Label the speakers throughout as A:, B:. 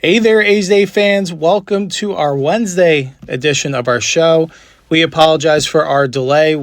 A: Hey there, A's Day fans. Welcome to our Wednesday edition of our show. We apologize for our delay.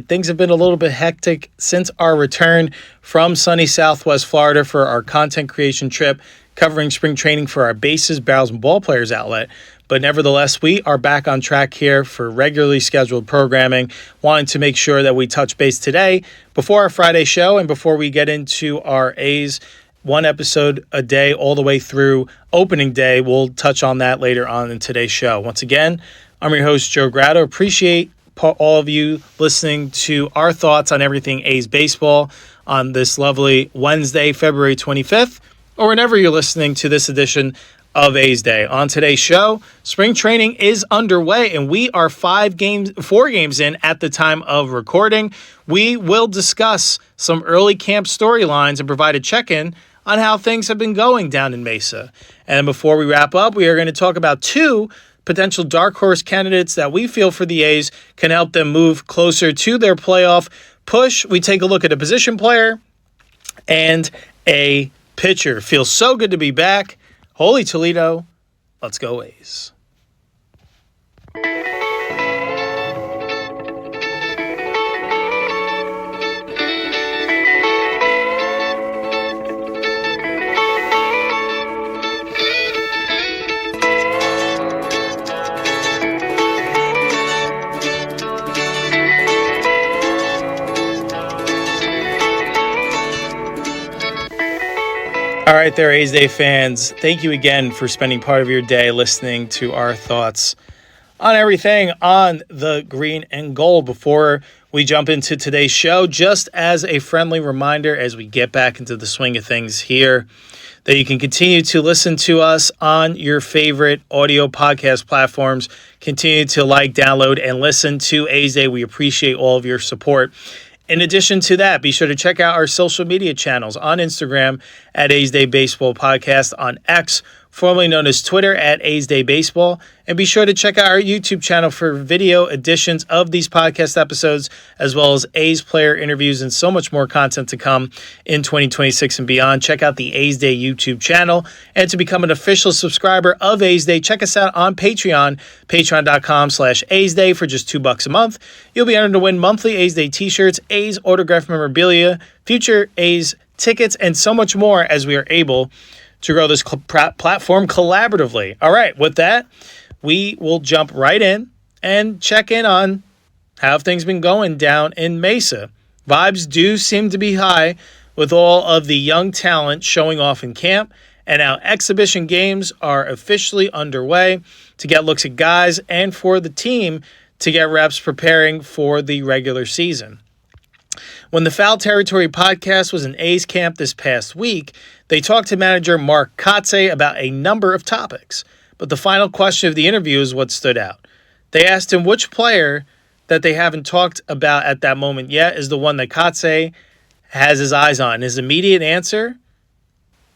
A: Things have been a little bit hectic since our return from sunny Southwest Florida for our content creation trip covering spring training for our Bases, Barrels, and Ball Players outlet. But nevertheless, we are back on track here for regularly scheduled programming, wanting to make sure that we touch base today before our Friday show and before we get into our A's one episode a day all the way through opening day. We'll touch on that later on in today's show. Once again, I'm your host, Joe Grado. Appreciate all of you listening to our thoughts on everything A's baseball on this lovely Wednesday, February 25th, or whenever you're listening to this edition of A's Day. On today's show, spring training is underway, and we are 4 games in at the time of recording. We will discuss some early camp storylines and provide a check-in on how things have been going down in Mesa. And before we wrap up, we are going to talk about 2 potential dark horse candidates that we feel for the A's can help them move closer to their playoff push. We take a look at a position player and a pitcher. Feels so good to be back. Holy Toledo, let's go A's. All right there, A's Day fans. Thank you again for spending part of your day listening to our thoughts on everything on the green and gold. Before we jump into today's show, just as a friendly reminder as we get back into the swing of things here, that you can continue to listen to us on your favorite audio podcast platforms. Continue to like, download, and listen to A's Day. We appreciate all of your support. In addition to that, be sure to check out our social media channels on Instagram at A's Day Baseball Podcast, on X, formerly known as Twitter, at A's Day Baseball, and be sure to check out our YouTube channel for video editions of these podcast episodes, as well as A's player interviews and so much more content to come in 2026 and beyond. Check out the A's Day YouTube channel, and to become an official subscriber of A's Day, check us out on Patreon, patreon.com/A's Day for just $2 a month. You'll be entered to win monthly A's Day t-shirts, A's autographed memorabilia, future A's tickets, and so much more as we are able to grow this platform collaboratively. All right, with that, we will jump right in and check in on how things been going down in Mesa. Vibes do seem to be high with all of the young talent showing off in camp, and now exhibition games are officially underway to get looks at guys and for the team to get reps preparing for the regular season. When the Foul Territory podcast was in A's camp this past week, they talked to manager Mark Kotze about a number of topics, but the final question of the interview is what stood out. They asked him which player that they haven't talked about at that moment yet is the one that Kotze has his eyes on. His immediate answer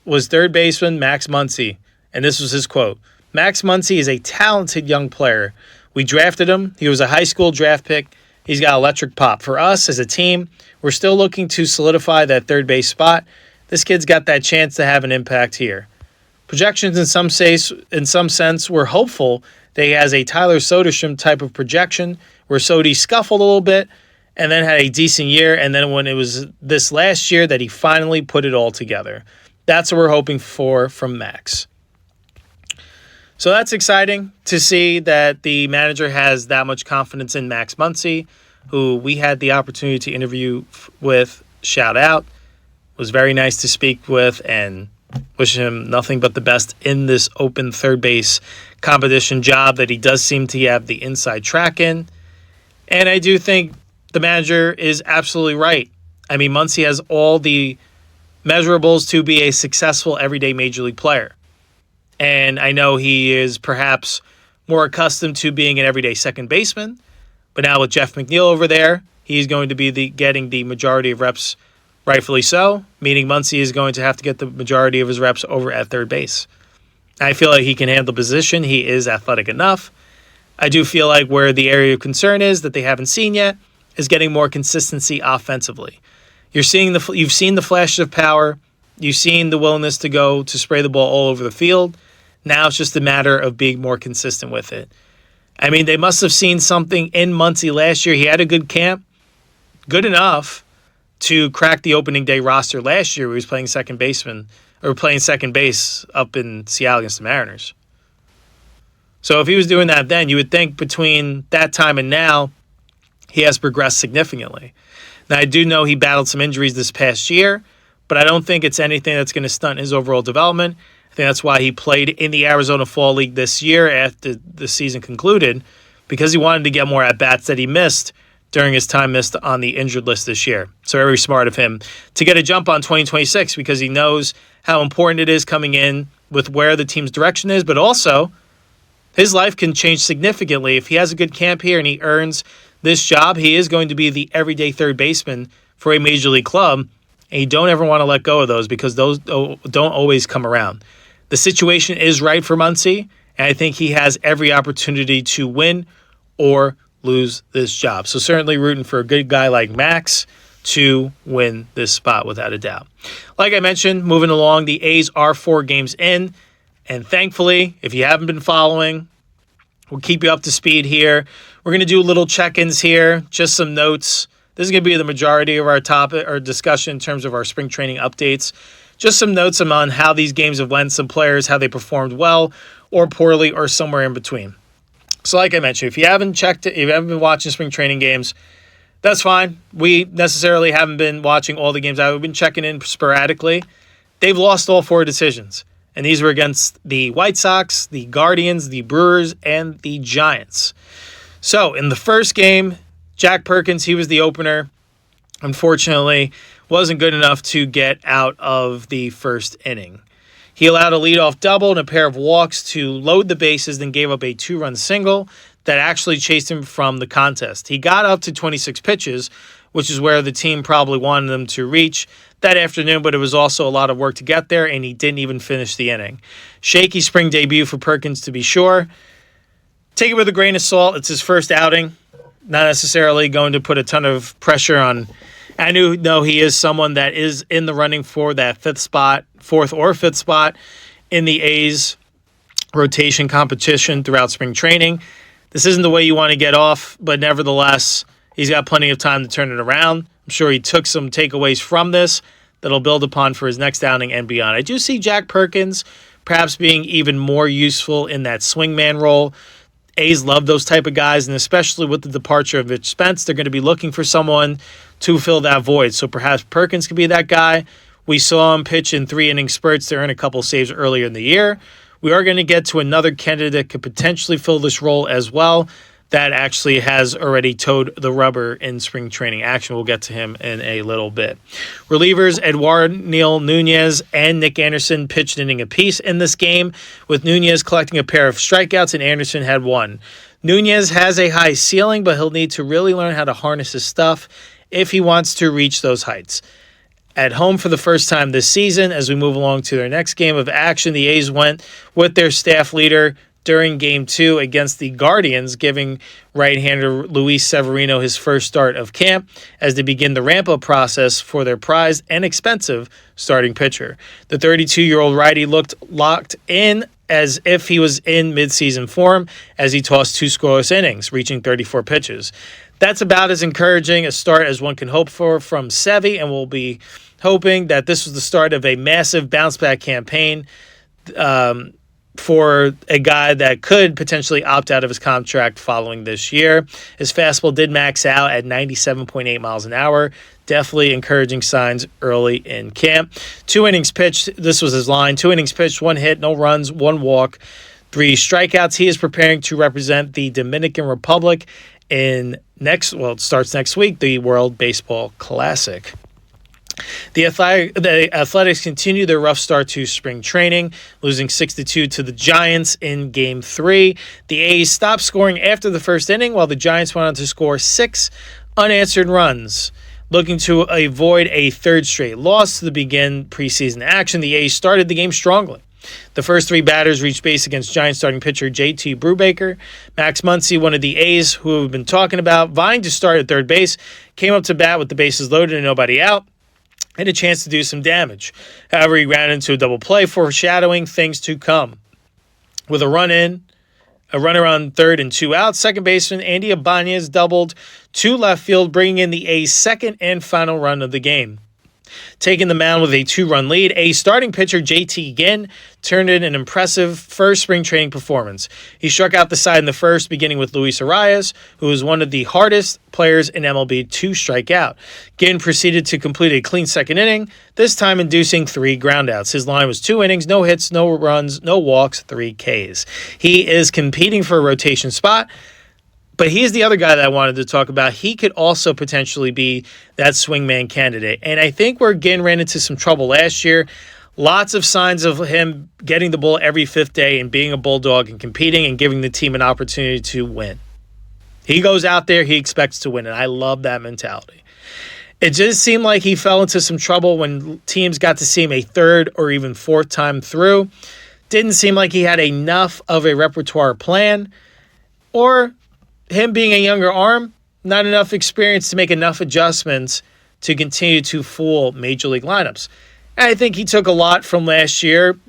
A: was third baseman Max Muncy, and this was his quote. Max Muncy is a talented young player. We drafted him. He was a high school draft pick. He's got electric pop. For us as a team, we're still looking to solidify that third base spot. This kid's got that chance to have an impact here. Projections in some sense were hopeful that he has a Tyler Soderstrom type of projection where Sody scuffled a little bit and then had a decent year, and then when it was this last year that he finally put it all together. That's what we're hoping for from Max. So that's exciting to see that the manager has that much confidence in Max Muncy, who we had the opportunity to interview with. Shout out. It was very nice to speak with and wish him nothing but the best in this open third base competition job that he does seem to have the inside track in. And I do think the manager is absolutely right. I mean, Muncy has all the measurables to be a successful everyday major league player. And I know he is perhaps more accustomed to being an everyday second baseman, but now with Jeff McNeil over there, he's going to be getting the majority of reps, rightfully so, meaning Muncy is going to have to get the majority of his reps over at third base. I feel like he can handle position. He is athletic enough. I do feel like where the area of concern is that they haven't seen yet is getting more consistency offensively. You've seen the flashes of power. You've seen the willingness to go to spray the ball all over the field. Now it's just a matter of being more consistent with it. I mean, they must have seen something in Muncy last year. He had a good camp, good enough to crack the opening day roster last year. He was playing second base up in Seattle against the Mariners. So if he was doing that then, you would think between that time and now, he has progressed significantly. Now, I do know he battled some injuries this past year, but I don't think it's anything that's going to stunt his overall development. I think that's why he played in the Arizona Fall League this year after the season concluded, because he wanted to get more at-bats that he missed during his time missed on the injured list this year. So very smart of him to get a jump on 2026 because he knows how important it is coming in with where the team's direction is, but also his life can change significantly. If he has a good camp here and he earns this job, he is going to be the everyday third baseman for a major league club, and you don't ever want to let go of those because those don't always come around. The situation is right for Muncy, and I think he has every opportunity to win or lose this job. So certainly rooting for a good guy like Max to win this spot without a doubt. Like I mentioned, moving along, the A's are 4 games in, and thankfully, if you haven't been following, we'll keep you up to speed here. We're going to do little check-ins here, just some notes. This is going to be the majority of our topic or discussion in terms of our spring training updates. Just some notes on how these games have went, some players, how they performed well or poorly or somewhere in between. So like I mentioned, if you haven't been watching spring training games, that's fine. We necessarily haven't been watching all the games. I've been checking in sporadically. They've lost all 4 decisions, and these were against the White Sox, the Guardians, the Brewers, and the Giants. So in the first game, Jack Perkins, he was the opener. Unfortunately, wasn't good enough to get out of the first inning. He allowed a leadoff double and a pair of walks to load the bases, then gave up a 2-run single that actually chased him from the contest. He got up to 26 pitches, which is where the team probably wanted him to reach that afternoon, but it was also a lot of work to get there, and he didn't even finish the inning. Shaky spring debut for Perkins, to be sure. Take it with a grain of salt. It's his first outing. Not necessarily going to put a ton of pressure on. I know he is someone that is in the running for that 4th or 5th spot in the A's rotation competition throughout spring training. This isn't the way you want to get off, but nevertheless, he's got plenty of time to turn it around. I'm sure he took some takeaways from this that'll build upon for his next outing and beyond. I do see Jack Perkins perhaps being even more useful in that swingman role. A's love those type of guys, and especially with the departure of Mitch Spence, they're going to be looking for someone to fill that void. So perhaps Perkins could be that guy. We saw him pitch in 3-inning spurts to earn a couple saves earlier in the year. We are going to get to another candidate that could potentially fill this role as well. That actually has already towed the rubber in spring training action. We'll get to him in a little bit. Relievers, Eduardo Nunez and Nick Anderson pitched an inning apiece in this game, with Nunez collecting a pair of strikeouts and Anderson had 1. Nunez has a high ceiling, but he'll need to really learn how to harness his stuff if he wants to reach those heights. At home for the first time this season, as we move along to their next game of action, the A's went with their staff leader during Game 2 against the Guardians, giving right-hander Luis Severino his first start of camp as they begin the ramp-up process for their prized and expensive starting pitcher. The 32-year-old righty looked locked in as if he was in midseason form as he tossed 2 scoreless innings, reaching 34 pitches. That's about as encouraging a start as one can hope for from Sevy, and we'll be hoping that this was the start of a massive bounce-back campaign for a guy that could potentially opt out of his contract following this year. His fastball did max out at 97.8 miles an hour. Definitely encouraging signs early in camp. 2 innings pitched. This was his line. 2 innings pitched, 1 hit, no runs, 1 walk, 3 strikeouts. He is preparing to represent the Dominican Republic it starts next week, the World Baseball Classic. The Athletics continue their rough start to spring training, losing 6-2 to the Giants in Game 3. The A's stopped scoring after the first inning, while the Giants went on to score 6 unanswered runs. Looking to avoid a 3rd straight loss to begin preseason action, the A's started the game strongly. The first 3 batters reached base against Giants starting pitcher J.T. Brubaker. Max Muncy, one of the A's who we've been talking about, vying to start at third base, came up to bat with the bases loaded and nobody out, and a chance to do some damage. However, he ran into a double play, foreshadowing things to come. with a run in, a runner on third and 2 outs. Second baseman Andy Ibanez doubled to left field, bringing in the A's second and final run of the game. Taking the mound with a 2-run lead, A's starting pitcher JT Ginn turned in an impressive first spring training performance. He struck out the side in the first, beginning with Luis Arias, who was one of the hardest players in MLB to strike out. Ginn proceeded to complete a clean second inning, this time inducing 3 groundouts. His line was 2 innings, no hits, no runs, no walks, 3 Ks. He is competing for a rotation spot, but he's the other guy that I wanted to talk about. He could also potentially be that swingman candidate. And I think where Ginn ran into some trouble last year, lots of signs of him getting the ball every 5th day and being a bulldog and competing and giving the team an opportunity to win. He goes out there, he expects to win, and I love that mentality. It just seemed like he fell into some trouble when teams got to see him a 3rd or even 4th time through. Didn't seem like he had enough of a repertoire plan, or him being a younger arm, not enough experience to make enough adjustments to continue to fool major league lineups. And I think he took a lot from last year.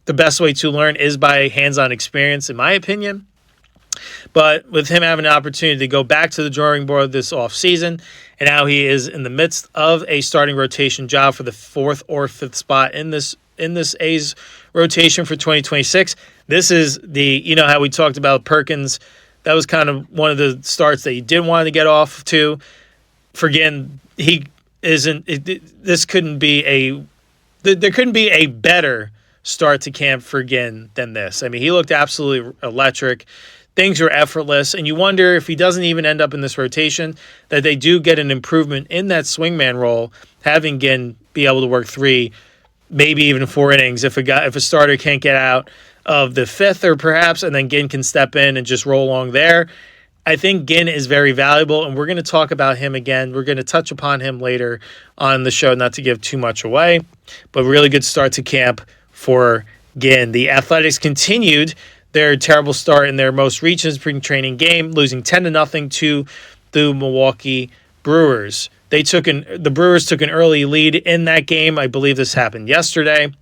A: The best way to learn is by hands-on experience, in my opinion. But with him having an opportunity to go back to the drawing board this offseason, and now he is in the midst of a starting rotation job for the 4th or 5th spot in this A's rotation for 2026. This is how we talked about Perkins. That was kind of one of the starts that you didn't want to get off to. For Ginn, there couldn't be a better start to camp for Ginn than this. I mean, he looked absolutely electric. Things were effortless, and you wonder if he doesn't even end up in this rotation, that they do get an improvement in that swingman role, having Ginn be able to work 3, maybe even 4 innings if a starter can't get out of the 5th or perhaps, and then Ginn can step in and just roll along there. I think Ginn is very valuable, and we're going to talk about him again. We're going to touch upon him later on the show, not to give too much away, but really good start to camp for Ginn. The Athletics continued their terrible start in their most recent spring training game, losing 10-0 to the Milwaukee Brewers. The Brewers took an early lead in that game. I believe this happened yesterday,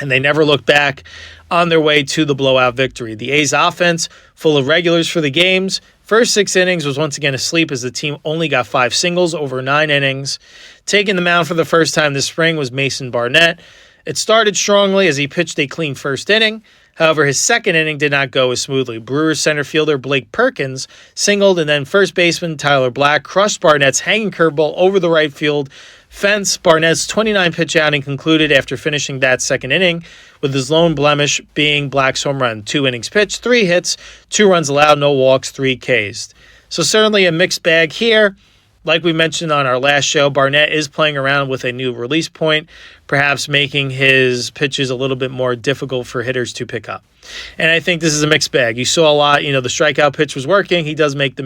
A: and they never looked back on their way to the blowout victory. The A's offense, full of regulars for the game's first 6 innings, was once again asleep as the team only got 5 singles over 9 innings. Taking the mound for the first time this spring was Mason Barnett. It started strongly as he pitched a clean first inning. However, his second inning did not go as smoothly. Brewers center fielder Blake Perkins singled, and then first baseman Tyler Black crushed Barnett's hanging curveball over the right field fence. Barnett's 29-pitch outing concluded after finishing that second inning, with his lone blemish being Black's home run. 2 innings pitched, 3 hits, 2 runs allowed, no walks, 3 Ks. So certainly a mixed bag here. Like we mentioned on our last show, Barnett is playing around with a new release point, perhaps making his pitches a little bit more difficult for hitters to pick up. And I think this is a mixed bag. You saw a lot, the strikeout pitch was working. He does make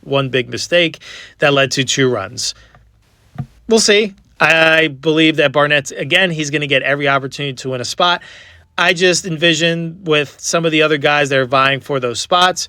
A: one big mistake that led to 2 runs. We'll see. I believe that Barnett, again, he's going to get every opportunity to win a spot. I just envision with some of the other guys that are vying for those spots,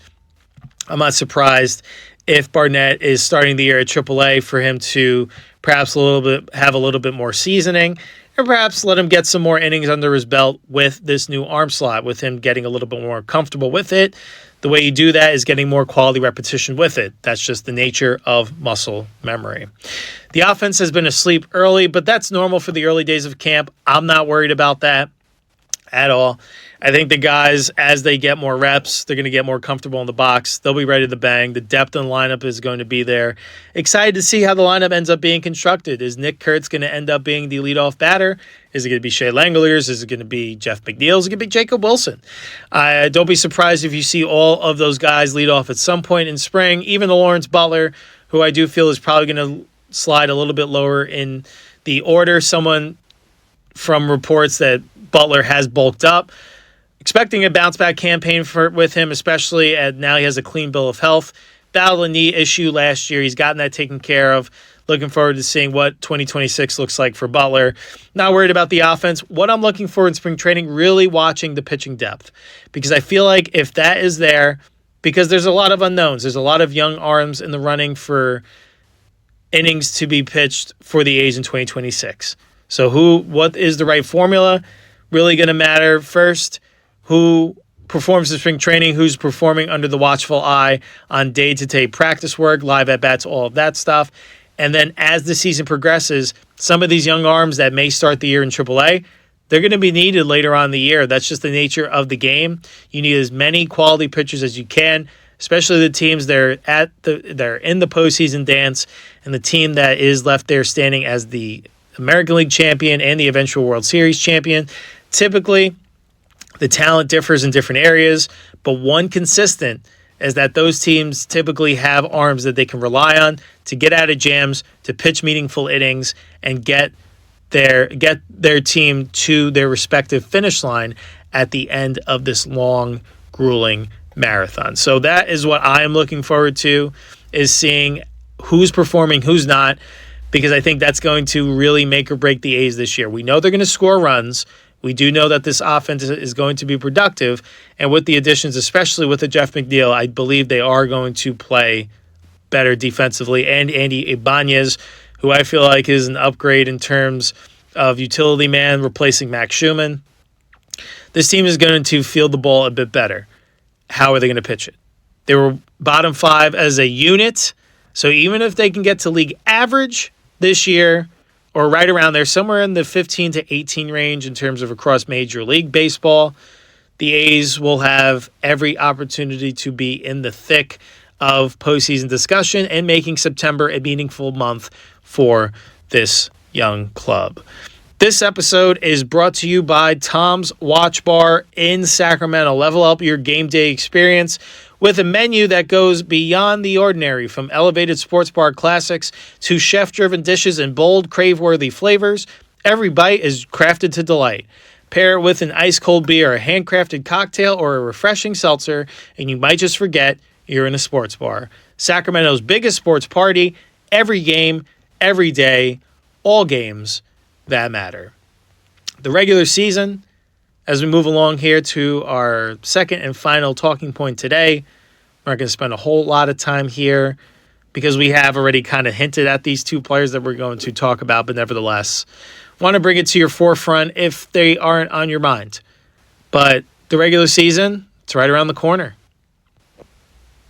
A: I'm not surprised if Barnett is starting the year at AAA for him to perhaps have a little bit more seasoning, or perhaps let him get some more innings under his belt with this new arm slot, with him getting a little bit more comfortable with it. The way you do that is getting more quality repetition with it. That's just the nature of muscle memory. The offense has been asleep early, but that's normal for the early days of camp. I'm not worried about that at all. I think the guys, as they get more reps, they're going to get more comfortable in the box. They'll be ready to bang. The depth in the lineup is going to be there. Excited to see how the lineup ends up being constructed. Is Nick Kurtz going to end up being the leadoff batter? Is it going to be Shea Langoliers? Is it going to be Jeff McNeil? Is it going to be Jacob Wilson? Don't be surprised if you see all of those guys lead off at some point in spring. Even the Lawrence Butler, who I do feel is probably going to slide a little bit lower in the order. Someone from reports that Butler has bulked up. Expecting a bounce-back campaign with him, especially now he has a clean bill of health. Battled a knee issue last year. He's gotten that taken care of. Looking forward to seeing what 2026 looks like for Butler. Not worried about the offense. What I'm looking for in spring training, really watching the pitching depth. Because I feel like if that is there, because there's a lot of unknowns. There's a lot of young arms in the running for innings to be pitched for the A's in 2026. So what is the right formula? Really going to matter first. Who performs in spring training, who's performing under the watchful eye on day-to-day practice work, live at-bats, all of that stuff. And then as the season progresses, some of these young arms that may start the year in AAA, they're going to be needed later on in the year. That's just the nature of the game. You need as many quality pitchers as you can, especially the teams that are in the postseason dance, and the team that is left there standing as the American League champion and the eventual World Series champion. Typically, the talent differs in different areas, but one consistent is that those teams typically have arms that they can rely on to get out of jams, to pitch meaningful innings, and get their team to their respective finish line at the end of this long, grueling marathon. So that is what I am looking forward to, is seeing who's performing, who's not, because I think that's going to really make or break the A's this year. We know they're going to score runs. We do know that this offense is going to be productive, and with the additions, especially with the Jeff McNeil, I believe they are going to play better defensively. And Andy Ibanez, who I feel like is an upgrade in terms of utility man, replacing Max Schumann. This team is going to field the ball a bit better. How are they going to pitch it? They were bottom 5 as a unit, so even if they can get to league average this year, or right around there, somewhere in the 15 to 18 range in terms of across Major League Baseball, the A's will have every opportunity to be in the thick of postseason discussion and making September a meaningful month for this young club. This episode is brought to you by Tom's Watch Bar in Sacramento. Level up your game day experience with a menu that goes beyond the ordinary, from elevated sports bar classics to chef-driven dishes and bold, crave-worthy flavors. Every bite is crafted to delight. Pair it with an ice-cold beer, a handcrafted cocktail, or a refreshing seltzer, and you might just forget you're in a sports bar. Sacramento's biggest sports party, every game, every day, all games that matter. The regular season, as we move along here to our second and final talking point today, we're not going to spend a whole lot of time here because we have already kind of hinted at these two players that we're going to talk about, but nevertheless, want to bring it to your forefront if they aren't on your mind. But the regular season, it's right around the corner.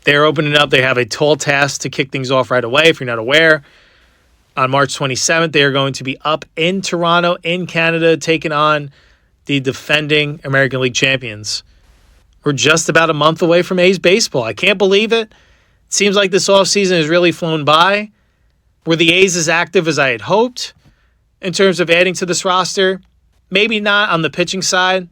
A: They're opening up. They have a tall task to kick things off right away. If you're not aware, on March 27th, they are going to be up in Toronto, in Canada, taking on the defending American League champions. We're just about a month away from A's baseball. I can't believe it. It seems like this offseason has really flown by. Were the A's as active as I had hoped in terms of adding to this roster? Maybe not on the pitching side.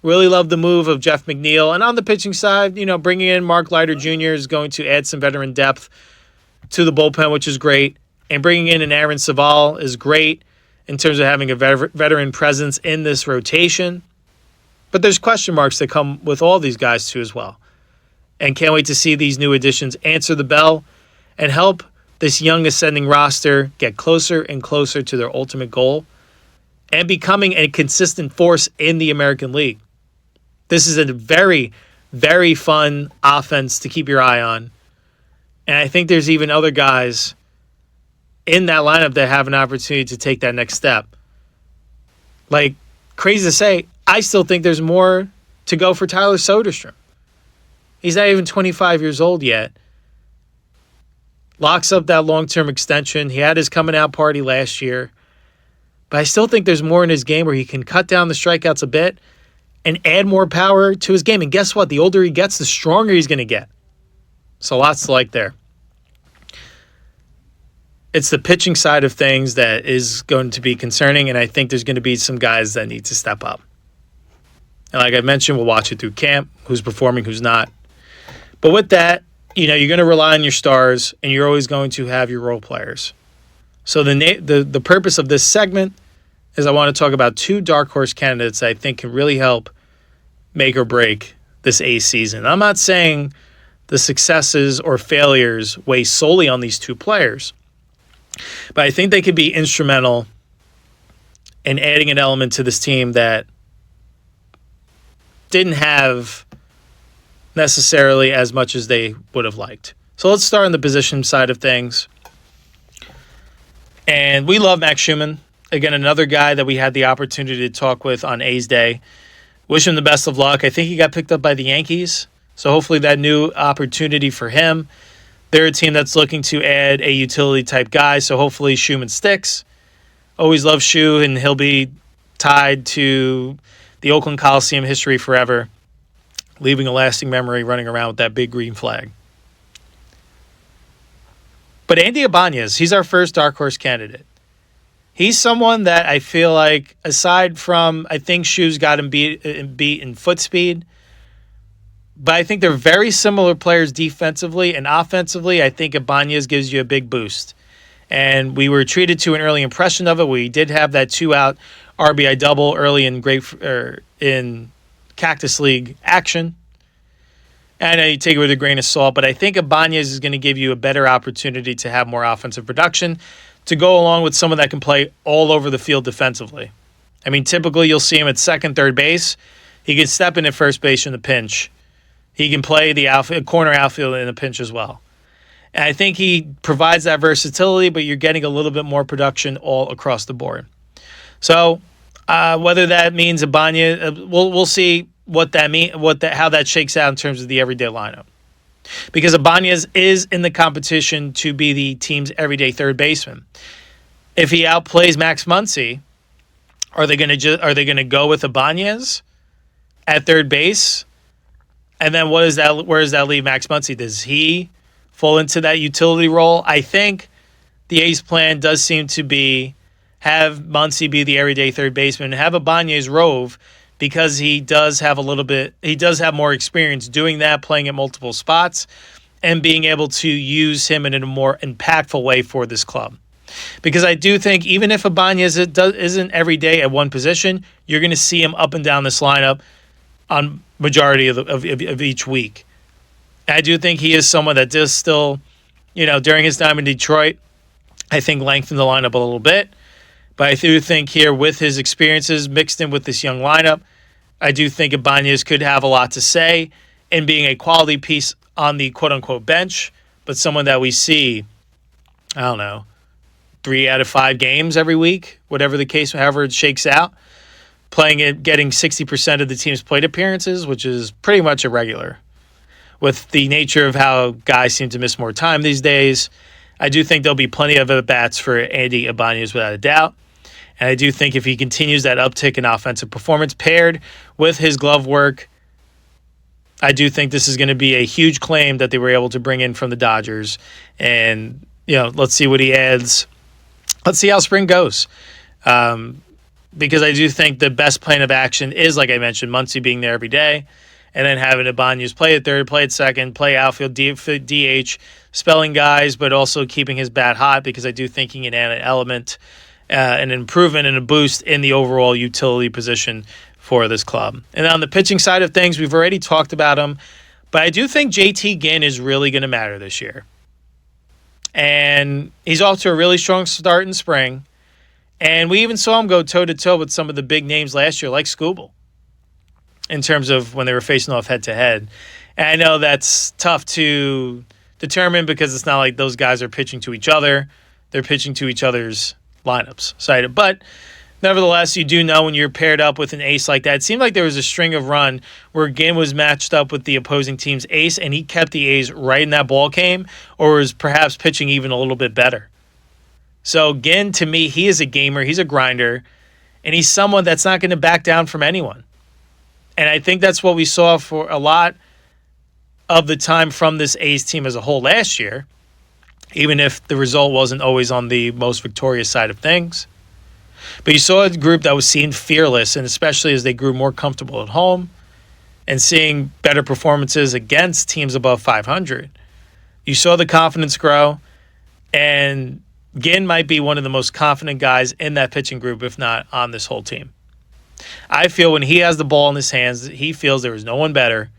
A: Really love the move of Jeff McNeil. And on the pitching side, bringing in Mark Leiter Jr. is going to add some veteran depth to the bullpen, which is great. And bringing in an Aaron Saval is great in terms of having a veteran presence in this rotation. But there's question marks that come with all these guys too as well. And can't wait to see these new additions answer the bell and help this young ascending roster get closer and closer to their ultimate goal and becoming a consistent force in the American League. This is a very, very fun offense to keep your eye on. And I think there's even other guys in that lineup that have an opportunity to take that next step. Like, crazy to say, I still think there's more to go for Tyler Soderstrom. He's not even 25 years old yet. Locks up that long-term extension. He had his coming out party last year. But I still think there's more in his game where he can cut down the strikeouts a bit and add more power to his game. And guess what? The older he gets, the stronger he's going to get. So lots to like there. It's the pitching side of things that is going to be concerning, and I think there's going to be some guys that need to step up. And like I mentioned, we'll watch it through camp, who's performing, who's not. But with that, you're going to rely on your stars, and you're always going to have your role players. So the purpose of this segment is I want to talk about two dark horse candidates that I think can really help make or break this A's season. I'm not saying the successes or failures weigh solely on these two players, but I think they could be instrumental in adding an element to this team that didn't have necessarily as much as they would have liked. So let's start on the position side of things. And we love Max Schumann. Again, another guy that we had the opportunity to talk with on A's Day. Wish him the best of luck. I think he got picked up by the Yankees, so hopefully that new opportunity for him. They're a team that's looking to add a utility-type guy, so hopefully Schumann sticks. Always love Shu, and he'll be tied to the Oakland Coliseum history forever, leaving a lasting memory running around with that big green flag. But Andy Ibanez, he's our first dark horse candidate. He's someone that I feel like, aside from, I think Shu's got him beat in foot speed, but I think they're very similar players defensively and offensively. I think Ibanez gives you a big boost. And we were treated to an early impression of it. We did have that 2-out RBI double early in Cactus League action. And I know you take it with a grain of salt, but I think Ibanez is going to give you a better opportunity to have more offensive production to go along with someone that can play all over the field defensively. I mean, typically you'll see him at second, third base. He can step in at first base in the pinch. He can play the corner outfield in the pinch as well. And I think he provides that versatility, but you're getting a little bit more production all across the board. So whether that means Ibanez, we'll see what that mean, how that shakes out in terms of the everyday lineup. Because Ibanez is in the competition to be the team's everyday third baseman. If he outplays Max Muncy, are they going to go with Ibanez at third base? And then where does that leave Max Muncy? Does he fall into that utility role? I think the A's plan does seem to be have Muncy be the everyday third baseman, have Ibanez rove, because he does have more experience doing that, playing at multiple spots, and being able to use him in a more impactful way for this club. Because I do think even if Ibanez isn't every day at one position, you're going to see him up and down this lineup on majority of each week. I do think he is someone that does still, during his time in Detroit, I think lengthened the lineup a little bit. But I do think here, with his experiences mixed in with this young lineup, I do think Ibanez could have a lot to say in being a quality piece on the quote-unquote bench, but someone that we see, 3 out of 5 games every week, whatever the case, however it shakes out, playing it, getting 60% of the team's plate appearances, which is pretty much irregular. With the nature of how guys seem to miss more time these days, I do think there'll be plenty of at-bats for Andy Ibanez without a doubt. And I do think if he continues that uptick in offensive performance paired with his glove work, I do think this is going to be a huge claim that they were able to bring in from the Dodgers. And, let's see what he adds. Let's see how spring goes. Because I do think the best plan of action is, like I mentioned, Muncy being there every day, and then having Ibanez play at third, play at second, play outfield, DH, spelling guys, but also keeping his bat hot, because I do think he can add an element, an improvement and a boost in the overall utility position for this club. And on the pitching side of things, we've already talked about him, but I do think JT Ginn is really going to matter this year. And he's off to a really strong start in spring. And we even saw him go toe-to-toe with some of the big names last year, like Scooble, in terms of when they were facing off head-to-head. And I know that's tough to determine because it's not like those guys are pitching to each other. They're pitching to each other's lineups. But nevertheless, you do know when you're paired up with an ace like that. It seemed like there was a string of run where Ginn was matched up with the opposing team's ace, and he kept the A's right in that ball game, or was perhaps pitching even a little bit better. So Ginn, to me, he is a gamer. He's a grinder, and he's someone that's not going to back down from anyone. And I think that's what we saw for a lot of the time from this A's team as a whole last year, even if the result wasn't always on the most victorious side of things. But you saw a group that was seen fearless, and especially as they grew more comfortable at home and seeing better performances against teams above 500. You saw the confidence grow, and Ginn might be one of the most confident guys in that pitching group, if not on this whole team. I feel when he has the ball in his hands, he feels there is no one better.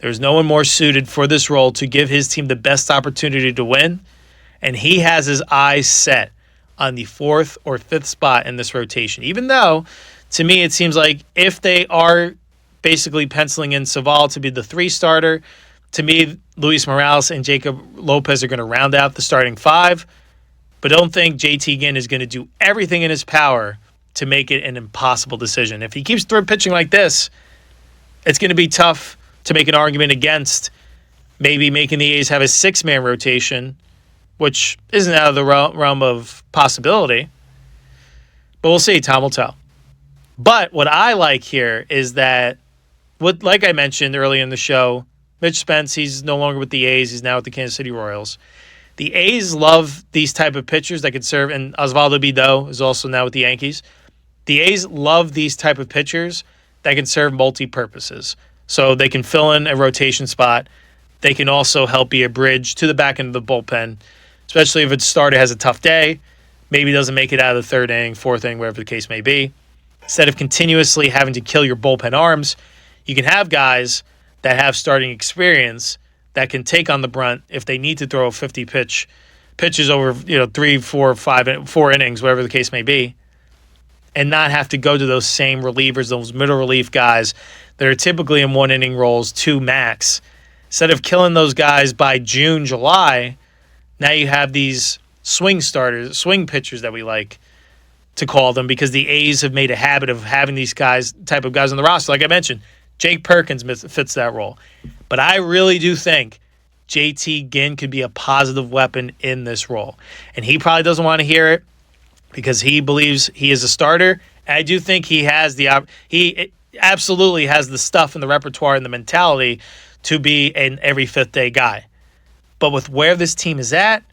A: There's no one more suited for this role to give his team the best opportunity to win. And he has his eyes set on the 4th or 5th spot in this rotation. Even though, to me, it seems like if they are basically penciling in Savall to be the 3 starter, to me, Luis Morales and Jacob Lopez are going to round out the starting 5. But don't think JT Ginn is going to do everything in his power to make it an impossible decision. If he keeps pitching like this, it's going to be tough to make an argument against maybe making the A's have a 6-man rotation, which isn't out of the realm of possibility. But we'll see. Time will tell. But what I like here is that, like I mentioned earlier in the show, Mitch Spence, he's no longer with the A's. He's now with the Kansas City Royals. The A's love these type of pitchers that can serve, and Osvaldo Bido is also now with the Yankees. The A's love these type of pitchers that can serve multi-purposes. So they can fill in a rotation spot. They can also help be a bridge to the back end of the bullpen, especially if a starter has a tough day, maybe doesn't make it out of the 3rd inning, 4th inning, wherever the case may be. Instead of continuously having to kill your bullpen arms, you can have guys that have starting experience that can take on the brunt if they need to throw 50 pitches over 3, 4, 5, 4 innings, whatever the case may be, and not have to go to those same relievers, those middle relief guys that are typically in 1 inning roles, 2 max. Instead of killing those guys by June, July, now you have these swing starters, swing pitchers that we like to call them, because the A's have made a habit of having these type of guys on the roster. Like I mentioned, Jake Perkins fits that role. But I really do think JT Ginn could be a positive weapon in this role. And he probably doesn't want to hear it because he believes he is a starter. And I do think he has he absolutely has the stuff in the repertoire and the mentality to be an every 5th day guy. But with where this team is at,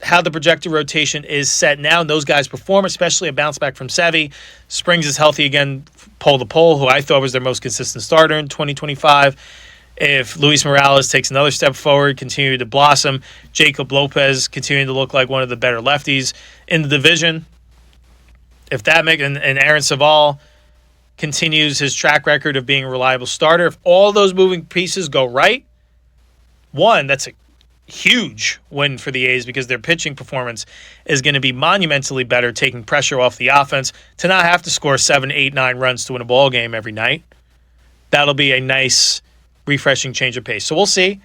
A: how the projected rotation is set now, and those guys perform, especially a bounce back from Sevy. Springs is healthy again, pole to pole, who I thought was their most consistent starter in 2025. If Luis Morales takes another step forward, continue to blossom, Jacob Lopez continuing to look like one of the better lefties in the division. If that and Aaron Saval continues his track record of being a reliable starter, if all those moving pieces go right, that's a huge win for the A's, because their pitching performance is going to be monumentally better, taking pressure off the offense to not have to score 7, 8, 9 runs to win a ball game every night. That'll be a nice, refreshing change of pace. So we'll see.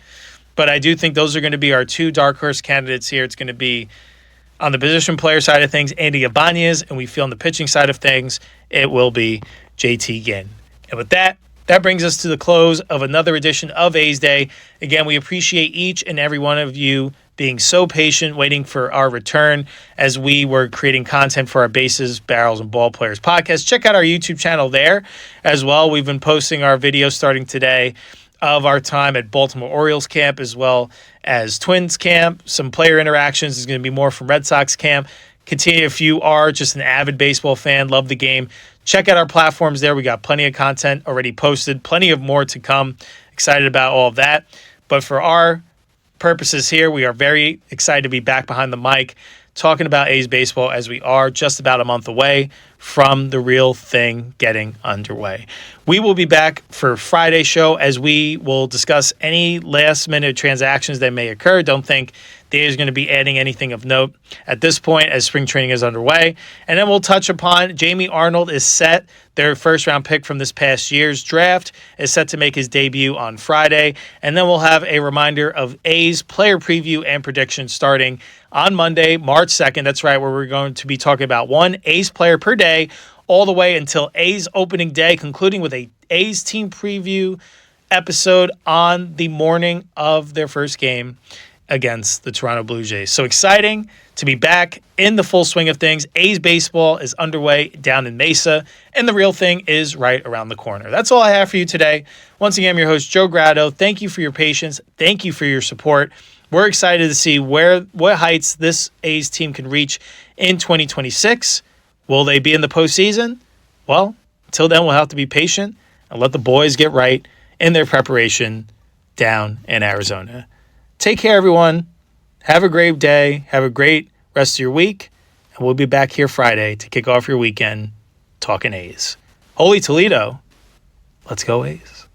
A: But I do think those are going to be our 2 dark horse candidates here. It's going to be on the position player side of things, Andy Ibanez, and we feel on the pitching side of things, it will be JT Ginn. And with that brings us to the close of another edition of A's Day. Again, we appreciate each and every one of you being so patient, waiting for our return as we were creating content for our Bases, Barrels, and Ball Players podcast. Check out our YouTube channel there as well. We've been posting our videos starting today of our time at Baltimore Orioles camp, as well as Twins camp. Some player interactions. There's going to be more from Red Sox camp. Continue, if you are just an avid baseball fan, love the game, check out our platforms there. We got plenty of content already posted, plenty of more to come. Excited about all of that. But for our purposes here, we are very excited to be back behind the mic talking about A's baseball, as we are just about a month away from the real thing getting underway. We will be back for Friday's show as we will discuss any last-minute transactions that may occur. Don't think the A's are going to be adding anything of note at this point as spring training is underway. And then we'll touch upon Jamie Arnold is set. Their first-round pick from this past year's draft is set to make his debut on Friday. And then we'll have a reminder of A's player preview and predictions starting on Monday, March 2nd. That's right, where we're going to be talking about one A's player per day all the way until A's opening day, concluding with a A's team preview episode on the morning of their first game against the Toronto Blue Jays. So exciting to be back in the full swing of things. A's baseball is underway down in Mesa, and the real thing is right around the corner. That's all I have for you today. Once again, I'm your host, Joe Grado. Thank you for your patience. Thank you for your support. We're excited to see what heights this A's team can reach in 2026. Will they be in the postseason? Well, until then, we'll have to be patient and let the boys get right in their preparation down in Arizona. Take care, everyone. Have a great day. Have a great rest of your week. And we'll be back here Friday to kick off your weekend talking A's. Holy Toledo. Let's go A's.